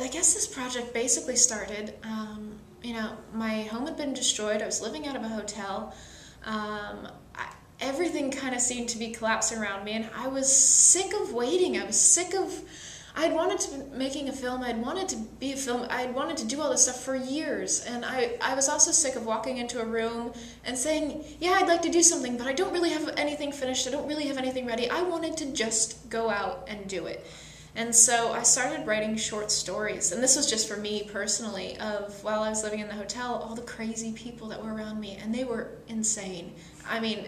I guess this project basically started, you know, my home had been destroyed. I was living out of a hotel. Everything kind of seemed to be collapsing around me, and I was sick of waiting. I was sick of, I had wanted to be making a film. I had wanted to be a film. I had wanted to do all this stuff for years, and I was also sick of walking into a room and saying, yeah, I'd like to do something, but I don't really have anything finished. I don't really have anything ready. I wanted to just go out and do it. And so I started writing short stories, and this was just for me personally, of while I was living in the hotel, all the crazy people that were around me, and they were insane. I mean,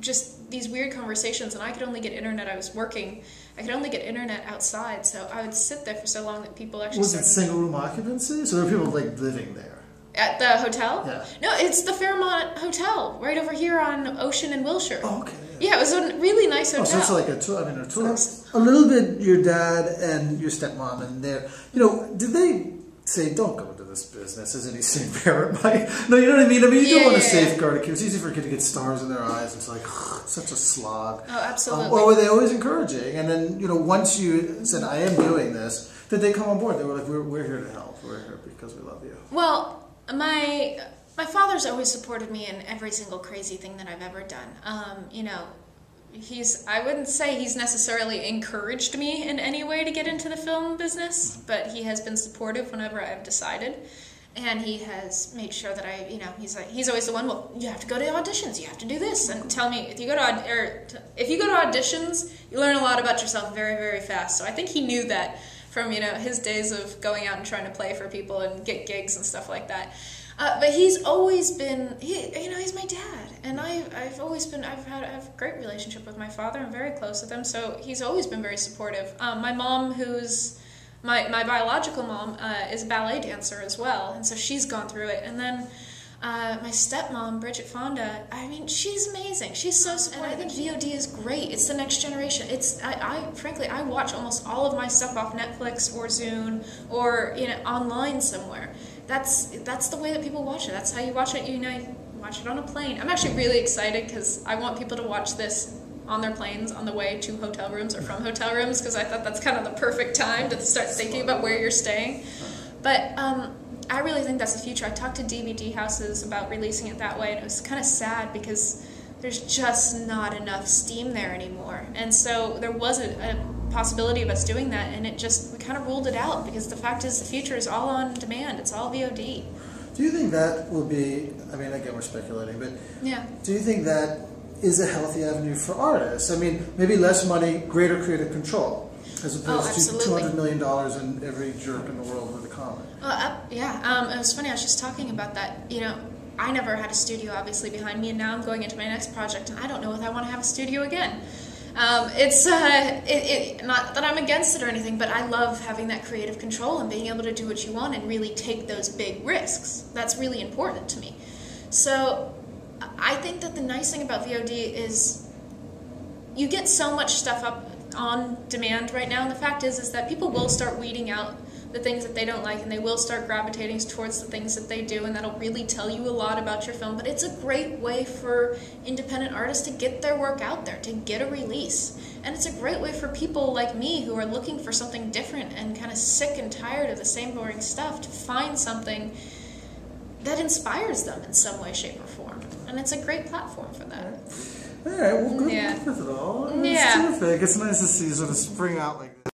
just these weird conversations, and I could only get internet. I was working. I could only get internet outside, so I would sit there for so long that people actually Was it single room occupancy? So there were people like living there? At the hotel? Yeah. No, it's the Fairmont Hotel, right over here on Ocean and Wilshire. Oh, okay. Yeah, it was a really nice hotel. Oh, so it's like a tour. I mean, a tour. A little bit. Your dad and your stepmom, and their, you know, did they say, "Don't go into this business"? As any sane parent might. No, you know what I mean. I mean, you don't want to safeguard a kid. It's easy for a kid to get stars in their eyes. It's like it's such a slog. Oh, absolutely. Or were they always encouraging? And then, you know, once you said, "I am doing this," did they come on board? They were like, "We're here to help. We're here because we love you." Well, my father's always supported me in every single crazy thing that I've ever done. You know, I wouldn't say he's necessarily encouraged me in any way to get into the film business, but he has been supportive whenever I've decided. And he has made sure that you know, he's always the one, well, you have to go to auditions, you have to do this, and tell me, if you go to auditions, you learn a lot about yourself very, very fast. So I think he knew that from, you know, his days of going out and trying to play for people and get gigs and stuff like that. But he's always been, you know, he's my dad, and I have a great relationship with my father. I'm very close with him, so he's always been very supportive. My mom, who's my biological mom, is a ballet dancer as well, and so she's gone through it. And then my stepmom, Bridget Fonda, I mean, she's amazing. She's so supportive, and I think VOD is great. It's the next generation. Frankly, I watch almost all of my stuff off Netflix or Zune or, you know, online somewhere. That's the way that people watch it. That's how you watch it. You know, you watch it on a plane. I'm actually really excited because I want people to watch this on their planes on the way to hotel rooms or from hotel rooms, because I thought that's kind of the perfect time to start thinking about where you're staying. But I really think that's the future. I talked to DVD houses about releasing it that way, and it was kind of sad because there's just not enough steam there anymore. And so there was a possibility of us doing that, and we kind of ruled it out, because the fact is the future is all on demand. It's all VOD. Do you think that will be, I mean, again, we're speculating, but yeah, do you think that is a healthy avenue for artists? I mean, maybe less money, greater creative control, as opposed to $200 million in every jerk in the world with a comic. Yeah, it was funny, I was just talking about that. You know, I never had a studio, obviously, behind me, and now I'm going into my next project, and I don't know if I want to have a studio again. It's not that I'm against it or anything, but I love having that creative control and being able to do what you want and really take those big risks. That's really important to me. So I think that the nice thing about VOD is you get so much stuff up on demand right now, and the fact is that people will start weeding out the things that they don't like, and they will start gravitating towards the things that they do, and that'll really tell you a lot about your film. But it's a great way for independent artists to get their work out there, to get a release. And it's a great way for people like me who are looking for something different and kind of sick and tired of the same boring stuff to find something that inspires them in some way, shape, or form. And it's a great platform for that. All right, well, good luck with it all. It's terrific. It's nice to see you sort of spring out like this.